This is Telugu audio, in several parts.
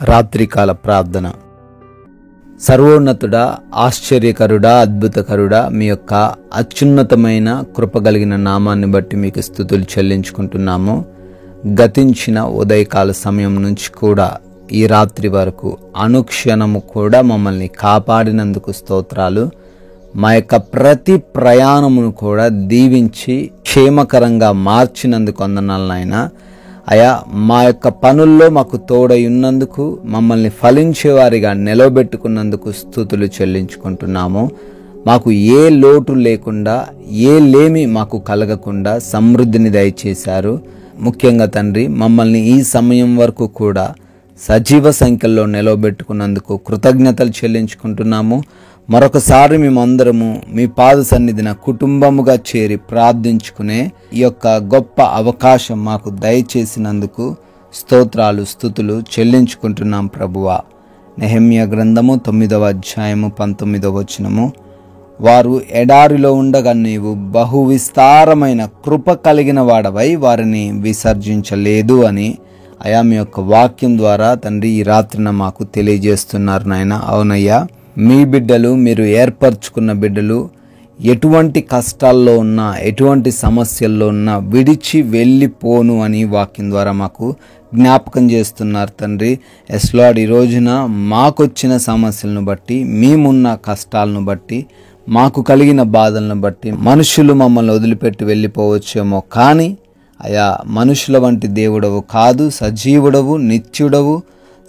రాత్రికాల ప్రార్థన. సర్వోన్నతుడా, ఆశ్చర్యకరుడా, అద్భుతకరుడా, మీ యొక్క అత్యున్నతమైన కృపగలిగిన నామాన్ని బట్టి మీకు స్తుతులు చెల్లించుకుంటున్నాము. గతించిన ఉదయకాల సమయం నుంచి కూడా ఈ రాత్రి వరకు అనుక్షణము కూడా మమ్మల్ని కాపాడినందుకు స్తోత్రాలు. మా యొక్క ప్రతి ప్రయాణమును కూడా దీవించి క్షేమకరంగా మార్చినందుకు వందనాలు నాయనా. అయా, మా యొక్క పనుల్లో మాకు తోడై ఉన్నందుకు, మమ్మల్ని ఫలించేవారిగా నిలవబెట్టుకున్నందుకు స్తుతులు చెల్లించుకుంటున్నాము. మాకు ఏ లోటు లేకుండా, ఏ లేమి మాకు కలగకుండా సమృద్ధిని దయచేశారు. ముఖ్యంగా తండ్రి, మమ్మల్ని ఈ సమయం వరకు కూడా సజీవ సంఖ్యలో నిలవబెట్టుకున్నందుకు కృతజ్ఞతలు చెల్లించుకుంటున్నాము. మరొకసారి మేమందరము మీ పాద సన్నిధిన కుటుంబముగా చేరి ప్రార్థించుకునే ఈ యొక్క గొప్ప అవకాశం మాకు దయచేసినందుకు స్తోత్రాలు, స్తుతులు చెల్లించుకుంటున్నాం ప్రభువా. నెహెమ్యా గ్రంథము 9వ అధ్యాయము 19వ వచనము. వారు ఎడారిలో ఉండగా నీవు బహు విస్తారమైన కృప కలిగిన వాడవై వారిని విసర్జించలేదు అని అయా మీ యొక్క వాక్యం ద్వారా తండ్రి ఈ రాత్రిన మాకు తెలియజేస్తున్నారు నాయన. అవునయ్యా, మీ బిడ్డలు, మీరు ఏర్పరచుకున్న బిడ్డలు ఎటువంటి కష్టాల్లో ఉన్నా, ఎటువంటి సమస్యల్లో ఉన్నా విడిచి వెళ్ళిపోను అని వాక్యం ద్వారా మాకు జ్ఞాపకం చేస్తున్నారు తండ్రి. ఎస్ లార్డ్, ఈ రోజున మాకొచ్చిన సమస్యలను బట్టి, మేమున్న కష్టాలను బట్టి, మాకు కలిగిన బాధలను బట్టి మనుషులు మమ్మల్ని వదిలిపెట్టి వెళ్ళిపోవచ్చేమో, కానీ అయా మనుషుల వంటి దేవుడవు కాదు, సజీవుడవు, నిత్యుడవు,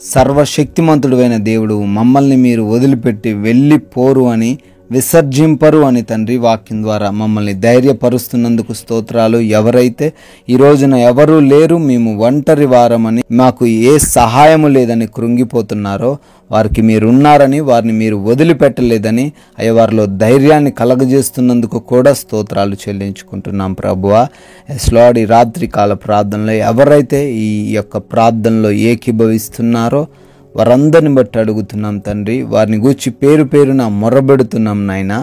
సర్వశక్తిమంతుడైన దేవుడు. మమ్మల్ని మీరు వదిలిపెట్టి వెళ్ళిపోరు అని, విసర్జింపరు అని తండ్రి వాక్యం ద్వారా మమ్మల్ని ధైర్యపరుస్తున్నందుకు స్తోత్రాలు. ఎవరైతే ఈ రోజున ఎవరూ లేరు, మేము ఒంటరి వారమని, మాకు ఏ సహాయము లేదని కృంగిపోతున్నారో వారికి మీరున్నారని, వారిని మీరు వదిలిపెట్టలేదని అయ్యా వారిలో ధైర్యాన్ని కలగజేస్తున్నందుకు కూడా స్తోత్రాలు చెల్లించుకుంటున్నాం ప్రభువా. ఎస్ లార్డ్, ఈ రాత్రి కాల ప్రార్థనలో ఎవరైతే ఈ యొక్క ప్రార్థనలో ఏకీభవిస్తున్నారో వారందరిని బట్టి అడుగుతున్నాం తండ్రి. వారిని గూర్చి పేరు పేరున మొరబెడుతున్నాం నాయన.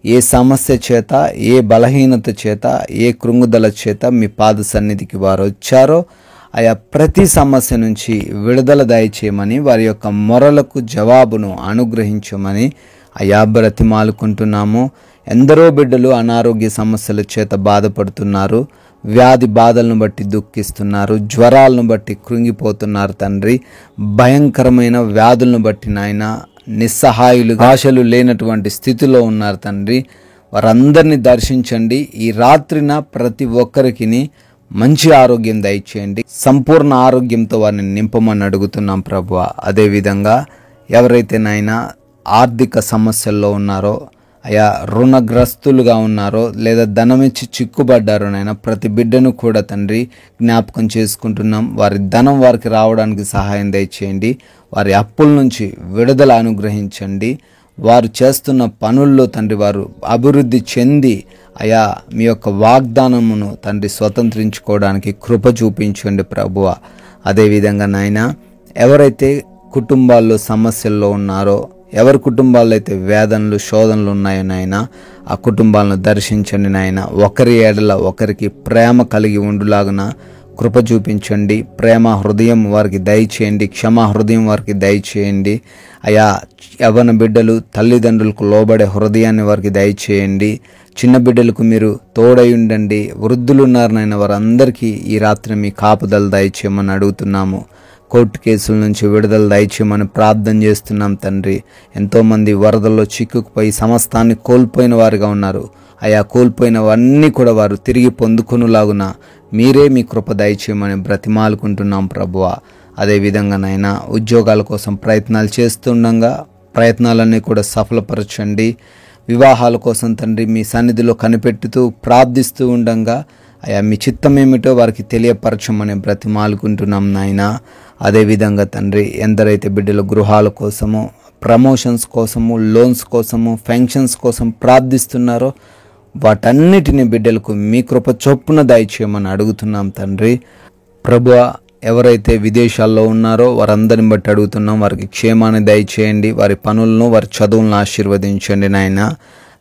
ఏ సమస్య చేత, ఏ బలహీనత చేత, ఏ కృంగుదల చేత మీ పాద సన్నిధికి వారు వచ్చారో ఆయా ప్రతి సమస్య నుంచి విడుదల దయచేయమని, వారి యొక్క మొరలకు జవాబును అనుగ్రహించమని అయా బ్రతిమాలుకుంటున్నాము. ఎందరో బిడ్డలు అనారోగ్య సమస్యల చేత బాధపడుతున్నారు, వ్యాధి బాధలను బట్టి దుఃఖిస్తున్నారు, జ్వరాలను బట్టి కృంగిపోతున్నారు తండ్రి. భయంకరమైన వ్యాధులను బట్టి నాయన నిస్సహాయులు, ఆశలు లేనటువంటి స్థితిలో ఉన్నారు తండ్రి. వారందరినీ దర్శించండి. ఈ రాత్రిన ప్రతి ఒక్కరికి మంచి ఆరోగ్యం దయచేయండి. సంపూర్ణ ఆరోగ్యంతో వారిని నింపమని అడుగుతున్నాం ప్రభువా. అదేవిధంగా ఎవరైతే నాయన ఆర్థిక సమస్యల్లో ఉన్నారో, అయా రుణగ్రస్తులుగా ఉన్నారో, లేదా ధనమిచ్చి చిక్కుబడ్డారో నాయన, ప్రతి బిడ్డను కూడా తండ్రి జ్ఞాపకం చేసుకుంటున్నాం. వారి ధనం వారికి రావడానికి సహాయం దయచేయండి. వారి అప్పుల నుంచి విడుదల అనుగ్రహించండి. వారు చేస్తున్న పనుల్లో తండ్రి వారు అభివృద్ధి చెంది అయా మీ యొక్క వాగ్దానమును తండ్రి స్వతంత్రించుకోవడానికి కృప చూపించండి ప్రభువా. అదేవిధంగా నాయన ఎవరైతే కుటుంబాల్లో సమస్యల్లో ఉన్నారో, ఎవరి కుటుంబాల్లో అయితే వేదనలు, శోధనలు ఉన్నాయో నాయన, ఆ కుటుంబాలను దర్శించండి నాయన. ఒకరి ఎడల ఒకరికి ప్రేమ కలిగి ఉండులాగున కృప చూపించండి. ప్రేమ హృదయం వారికి దయచేయండి, క్షమా హృదయం వారికి దయచేయండి. అయా యవ్వన బిడ్డలు తల్లిదండ్రులకు లోబడే హృదయాన్ని వారికి దయచేయండి. చిన్న బిడ్డలకు మీరు తోడై ఉండండి. వృద్ధులు ఉన్నారు నాయన, వారందరికీ ఈ రాత్రి మీ కాపుదల దయచేయమని అడుగుతున్నాము. కోర్టు కేసుల నుంచి విడుదల దయచేయమని ప్రార్థన చేస్తున్నాం తండ్రి. ఎంతోమంది వరదల్లో చిక్కుకుపోయి సమస్తాన్ని కోల్పోయిన వారుగా ఉన్నారు. అయా కోల్పోయినవన్నీ కూడా వారు తిరిగి పొందుకునేలాగున మీరే మీ కృప దయచేయమని బ్రతిమాలుకుంటున్నాం ప్రభువా. అదేవిధంగా నాయన ఉద్యోగాల కోసం ప్రయత్నాలు చేస్తుండగా ప్రయత్నాలన్నీ కూడా సఫలపరచండి. వివాహాల కోసం తండ్రి మీ సన్నిధిలో కనిపెట్టుతూ ప్రార్థిస్తూ ఉండగా అయా మీ చిత్తం ఏమిటో వారికి తెలియపరచమని బ్రతిమాలుకుంటున్నాం నాయన. అదేవిధంగా తండ్రి ఎందరైతే బిడ్డల గృహాల కోసము, ప్రమోషన్స్ కోసము, లోన్స్ కోసము, ఫంక్షన్స్ కోసం ప్రార్థిస్తున్నారో వాటన్నిటిని బిడ్డలకు మీ కృప చొప్పున దయచేయమని అడుగుతున్నాం తండ్రి. ప్రభువా, ఎవరైతే విదేశాల్లో ఉన్నారో వారందరిని బట్టి అడుగుతున్నాం, వారికి క్షేమాన్ని దయచేయండి. వారి పనులను, వారి చదువులను ఆశీర్వదించండి నాయన.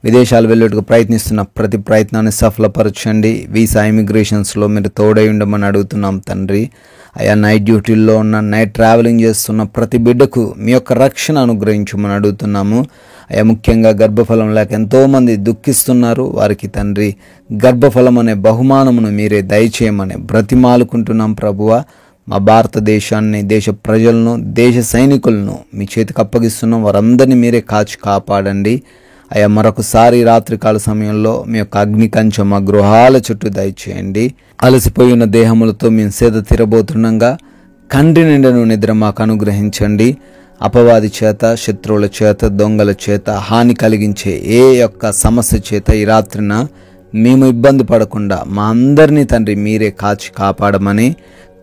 విదేశాలు వెళ్ళేట్టుకు ప్రయత్నిస్తున్న ప్రతి ప్రయత్నాన్ని సఫలపరచండి. వీసా ఇమిగ్రేషన్స్లో మీరు తోడై ఉండమని అడుగుతున్నాం తండ్రి. అయా నైట్ డ్యూటీల్లో ఉన్న, నైట్ ట్రావెలింగ్ చేస్తున్న ప్రతి బిడ్డకు మీ యొక్క రక్షణ అనుగ్రహించమని అడుగుతున్నాము. అయా ముఖ్యంగా గర్భఫలం లేక ఎంతోమంది దుఃఖిస్తున్నారు. వారికి తండ్రి గర్భఫలం అనే బహుమానమును మీరే దయచేయమని బ్రతిమాలుకుంటున్నాం ప్రభువా. మా భారతదేశాన్ని, దేశ ప్రజలను, దేశ సైనికులను మీ చేతికి అప్పగిస్తున్నాం. వారందరినీ మీరే కాచి కాపాడండి. అయా మరొకసారి రాత్రికాల సమయంలో మీ యొక్క అగ్ని కంచె మా గృహాల చుట్టూ దయచేయండి. అలసిపోయి ఉన్న దేహములతో మేము సేద తీరబోతుండగా కంటి నిండను నిద్ర మాకు అనుగ్రహించండి. అపవాది చేత, శత్రువుల చేత, దొంగల చేత, హాని కలిగించే ఏ యొక్క సమస్య చేత ఈ రాత్రిన మేము ఇబ్బంది పడకుండా మా అందరినీ తండ్రి మీరే కాచి కాపాడమని,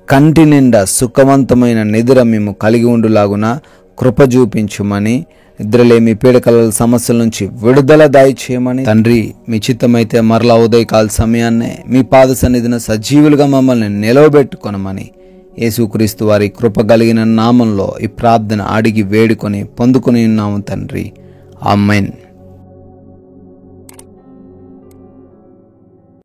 కంటి నిండా సుఖవంతమైన నిద్ర మేము కలిగి ఉండులాగున కృప చూపించమని, నిద్రలేమి పీడకల సమస్యల నుంచి విడుదల దయచేయమని తండ్రి, మీ చిత్తమైతే మరలా ఉదయకాల సమయాన్నే మీ పాద సన్నిధిన సజీవులుగా మమ్మల్ని నిలవబెట్టుకొనమని యేసుక్రీస్తు వారి కృప కలిగిన నామంలో ఈ ప్రార్థన అడిగి వేడుకొని పొందుకొని ఉన్నాము తండ్రి. ఆమేన్.